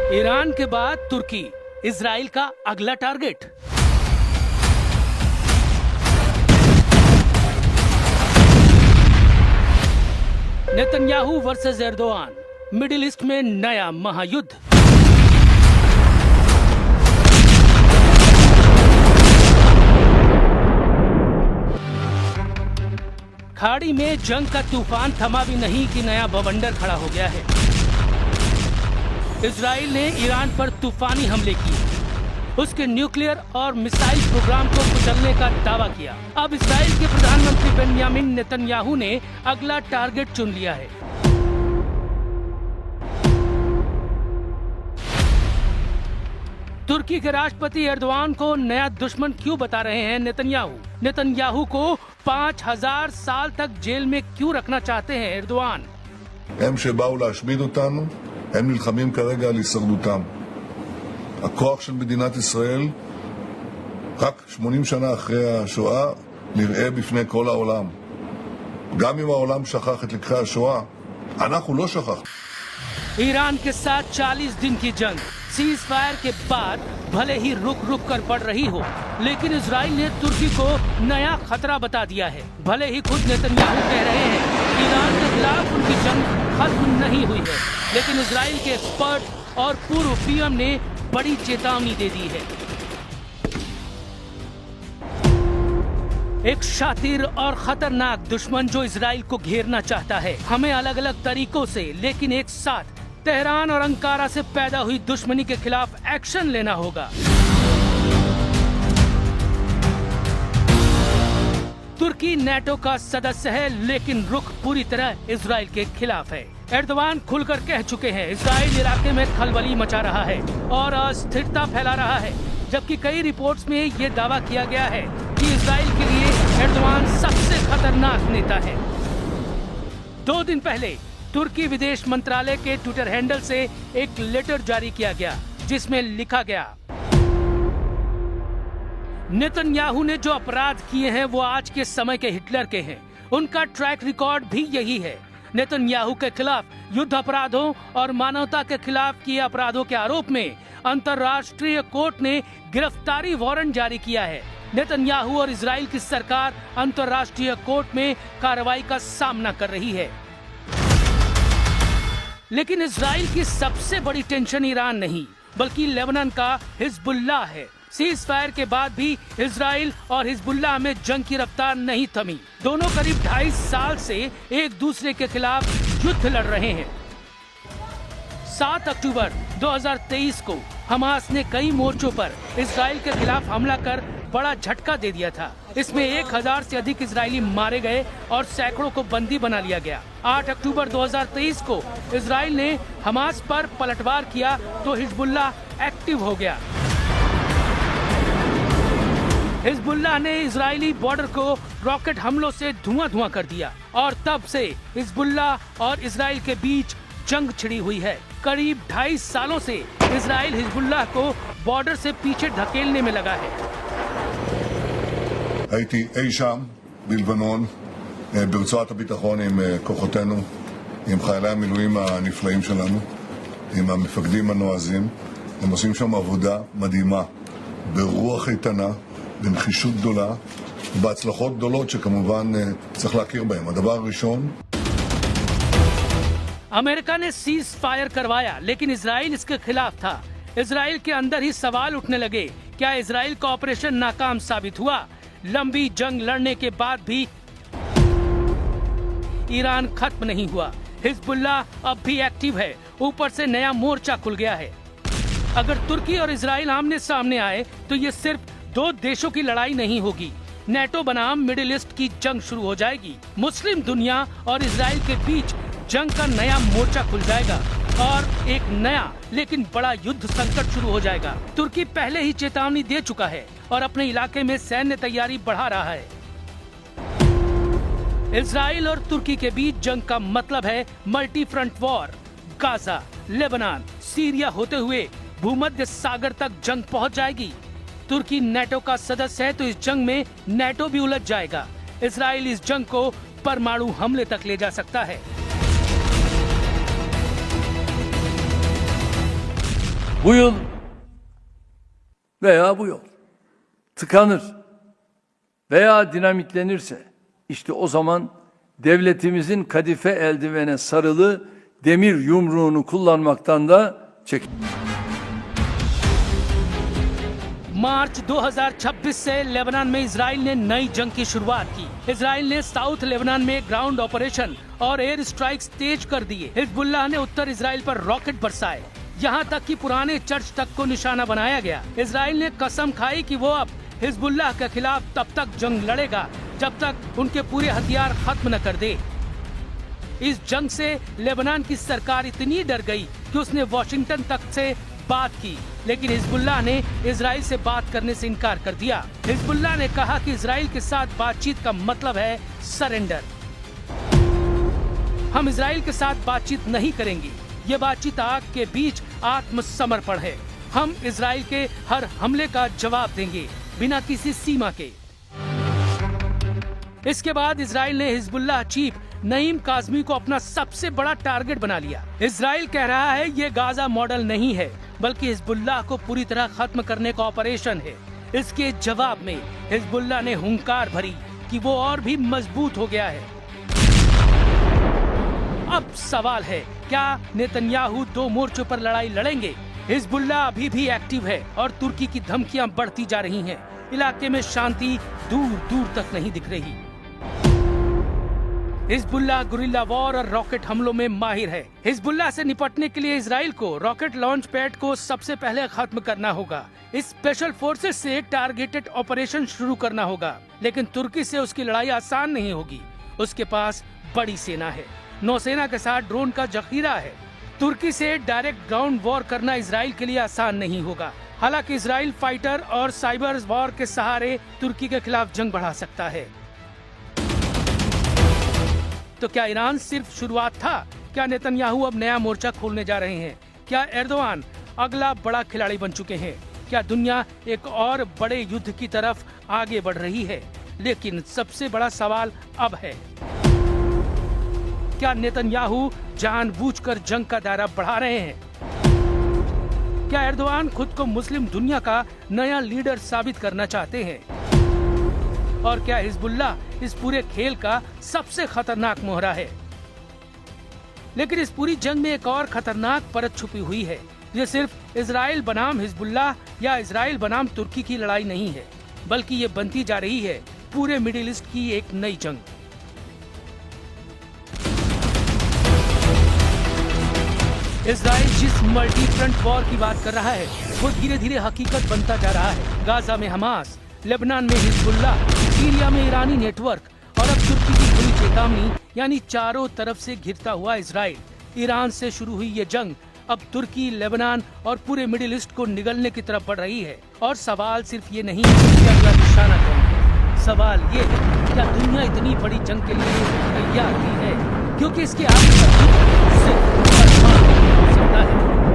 Iran के बाद तुर्की Israel का अगला target. Netanyahu versus Erdogan, middle east में नया महायुद्ध। खाड़ी में जंग का तूफान थमा भी नहीं कि नया बवंडर खड़ा हो गया है। इजराइल ने ईरान पर तूफानी हमले किए, उसके न्यूक्लियर और मिसाइल प्रोग्राम को कुचलने का दावा किया। अब इजराइल के प्रधानमंत्री बेंयामिन नेतन्याहू ने अगला टारगेट चुन लिया है। तुर्की के राष्ट्रपति एर्दोआन को नया दुश्मन क्यों बता रहे हैं नेतन्याहू? नेतन्याहू को 5000 साल तक जेल में क्यों रखना चाहते हैं एर्दोआन? הם שבאו להשמיד אותנו, הם נלחמים כרגע על הישרדותם. הכוח של מדינת ישראל, רק 80 שנה אחרי השואה, נראה בפני כל העולם. גם אם העולם שכח את לקחי השואה, אנחנו לא שכחנו. ईरान के साथ 40 दिन की जंग सीज फायर के बाद भले ही रुक रुक कर बढ़ रही हो, लेकिन इजराइल ने तुर्की को नया खतरा बता दिया है। भले ही खुद नेतन्याहू कह रहे हैं ईरान के खिलाफ उनकी जंग खत्म नहीं हुई है, लेकिन इजराइल के एक्सपर्ट और पूर्व पीएम ने बड़ी चेतावनी दे दी है। एक शातिर और खतरनाक दुश्मन जो इजराइल को घेरना चाहता है। हमें अलग अलग तरीकों से लेकिन एक साथ तेहरान और अंकारा से पैदा हुई दुश्मनी के खिलाफ एक्शन लेना होगा। तुर्की नेटो का सदस्य है, लेकिन रुख पूरी तरह इजराइल के खिलाफ है। एर्दोआन खुलकर कह चुके हैं इजराइल इलाके में खलबली मचा रहा है और अस्थिरता फैला रहा है, जबकि कई रिपोर्ट्स में ये दावा किया गया है कि इजराइल के लिए एर्दोआन सबसे खतरनाक नेता है। 2 दिन पहले तुर्की विदेश मंत्रालय के ट्विटर हैंडल से एक लेटर जारी किया गया, जिसमें लिखा गया, नेतन्याहू ने जो अपराध किए हैं वो आज के समय के हिटलर के हैं। उनका ट्रैक रिकॉर्ड भी यही है। नेतन्याहू के खिलाफ युद्ध अपराधों और मानवता के खिलाफ किए अपराधों के आरोप में अंतर्राष्ट्रीय कोर्ट ने गिरफ्तारी वारंट जारी किया है। नेतन्याहू और इजराइल की सरकार अंतर्राष्ट्रीय कोर्ट में कार्रवाई का सामना कर रही है। लेकिन इजराइल की सबसे बड़ी टेंशन ईरान नहीं, बल्कि लेबनान का हिजबुल्लाह है। सीज फायर के बाद भी इजराइल और हिजबुल्लाह में जंग की रफ्तार नहीं थमी। दोनों करीब 2.5 साल से एक दूसरे के खिलाफ युद्ध लड़ रहे हैं। 7 अक्टूबर 2023 को हमास ने कई मोर्चों पर इजराइल के खिलाफ हमला कर बड़ा झटका दे दिया था। इसमें 1000 से अधिक इजरायली मारे गए और सैकड़ों को बंदी बना लिया गया। 8 अक्टूबर 2023 को इजराइल ने हमास पर पलटवार किया तो हिजबुल्लाह एक्टिव हो गया। हिजबुल्लाह ने इजरायली बॉर्डर को रॉकेट हमलों से धुआं कर दिया और तब से हिजबुल्लाह और इजराइल के बीच जंग छिड़ी हुई है। करीब 2.5 सालों से इजराइल हिजबुल्लाह को बॉर्डर से पीछे धकेलने में लगा है। הייתי אי שם בלבנון, ברצועת הביטחון עם כוחותינו, עם חיילי המילואים הנפלאים שלנו, עם המפקדים הנועזים. הם עושים שם עבודה מדהימה, ברוח איתנה, בנחישות גדולה, ובהצלחות גדולות שכמובן צריך להכיר בהם. הדבר הראשון, अमेरिका ने सीज फायर करवाया, लेकिन इजराइल इसके खिलाफ था। इजराइल के अंदर ही सवाल उठने लगे, क्या इजराइल का ऑपरेशन नाकाम साबित हुआ? लंबी जंग लड़ने के बाद भी ईरान खत्म नहीं हुआ। हिजबुल्लाह अब भी एक्टिव है, ऊपर से नया मोर्चा खुल गया है। अगर तुर्की और इजराइल आमने सामने आए तो ये सिर्फ 2 देशों की लड़ाई नहीं होगी, नेटो बनाम मिडिल ईस्ट की जंग शुरू हो जाएगी। मुस्लिम दुनिया और इजराइल के बीच जंग का नया मोर्चा खुल जाएगा और एक नया लेकिन बड़ा युद्ध संकट शुरू हो जाएगा। तुर्की पहले ही चेतावनी दे चुका है और अपने इलाके में सैन्य तैयारी बढ़ा रहा है। इजराइल और तुर्की के बीच जंग का मतलब है multi front war. Gaza, Lebanon, Syria होते हुए भूमध्य सागर तक जंग पहुंच जाएगी। तुर्की नेटो का सदस्य है तो इस जंग में नेटो भी उलझ जाएगा। इजराइल इस जंग को परमाणु हमले तक ले जा सकता है। bu yıl veya bu yol tıkanır veya dinamitlenirse işte o zaman devletimizin kadife eldivene sarılı demir yumruğunu kullanmaktan da çekin. मार्च 2026 से लेबनान में इजराइल ने नई जंग की शुरुआत की। इजराइल ने साउथ लेबनान में ग्राउंड ऑपरेशन और एयर स्ट्राइक्स तेज कर दिए। हिजबुल्लाह ने उत्तर इजराइल पर रॉकेट बरसाए, यहाँ तक कि पुराने चर्च तक को निशाना बनाया गया। इजराइल ने कसम खाई कि वो अब हिजबुल्लाह के खिलाफ तब तक जंग लड़ेगा जब तक उनके पूरे हथियार खत्म न कर दे। इस जंग से लेबनान की सरकार इतनी डर गई कि उसने वॉशिंगटन तक से बात की, लेकिन हिजबुल्लाह ने इजराइल से बात करने से इनकार कर दिया। हिजबुल्लाह ने कहा कि इजराइल के साथ बातचीत का मतलब है सरेंडर। हम इजराइल के साथ बातचीत नहीं करेंगे, ये बातचीत आग के बीच आत्मसमर्पण है। हम इजराइल के हर हमले का जवाब देंगे बिना किसी सीमा के। इसके बाद इजराइल ने हिजबुल्लाह चीफ नईम काज़मी को अपना सबसे बड़ा टारगेट बना लिया। इजराइल कह रहा है ये गाजा मॉडल नहीं है, बल्कि हिजबुल्लाह को पूरी तरह खत्म करने का ऑपरेशन है। इसके जवाब में हिजबुल्लाह ने हुंकार भरी कि वो और भी मजबूत हो गया है। अब सवाल है, क्या नेतन्याहू दो मोर्चों पर लड़ाई लड़ेंगे? हिजबुल्लाह अभी भी एक्टिव है और तुर्की की धमकियां बढ़ती जा रही हैं। इलाके में शांति दूर दूर तक नहीं दिख रही। हिजबुल्लाह गुरिल्ला वॉर और रॉकेट हमलों में माहिर है। हिजबुल्लाह से निपटने के लिए इजराइल को रॉकेट लॉन्च पैड को सबसे पहले खत्म करना होगा। इस स्पेशल फोर्सेस से टारगेटेड ऑपरेशन शुरू करना होगा, लेकिन तुर्की से उसकी लड़ाई आसान नहीं होगी। उसके पास बड़ी सेना है, नौसेना के साथ ड्रोन का जखीरा है। तुर्की से डायरेक्ट ग्राउंड वॉर करना इजराइल के लिए आसान नहीं होगा। हालांकि इजराइल फाइटर और साइबर वॉर के सहारे तुर्की के खिलाफ जंग बढ़ा सकता है। तो क्या ईरान सिर्फ शुरुआत था? क्या नेतन्याहू अब नया मोर्चा खोलने जा रहे हैं? क्या एर्दोआन अगला बड़ा खिलाड़ी बन चुके हैं? क्या दुनिया एक और बड़े युद्ध की तरफ आगे बढ़ रही है? लेकिन सबसे बड़ा सवाल अब है, क्या नेतन्याहू जानबूझकर जंग का दायरा बढ़ा रहे हैं? क्या एर्दोआन खुद को मुस्लिम दुनिया का नया लीडर साबित करना चाहते हैं? और क्या हिजबुल्लाह इस पूरे खेल का सबसे खतरनाक मोहरा है? लेकिन इस पूरी जंग में एक और खतरनाक परत छुपी हुई है। ये सिर्फ इजराइल बनाम हिजबुल्लाह या इजराइल बनाम तुर्की की लड़ाई नहीं है, बल्कि ये बनती जा रही है पूरे मिडिल ईस्ट की एक नई जंग। इजराइल जिस मल्टी फ्रंट वॉर की बात कर रहा है, वो धीरे धीरे हकीकत बनता जा रहा है। गाजा में हमास, लेबनान में हिजबुल्लाह, सीरिया में ईरानी नेटवर्क और अब तुर्की की खुली चेतावनी, यानी चारों तरफ से घिरता हुआ इजराइल। ईरान से शुरू हुई ये जंग अब तुर्की, लेबनान और पूरे मिडिल ईस्ट को निगलने की तरफ बढ़ रही है। और सवाल सिर्फ ये नहीं है कि अगला निशाना कौन है, सवाल ये है, क्या दुनिया इतनी बड़ी जंग के लिए तैयार भी है? क्योंकि इसके आगे सिर्फ सकता है।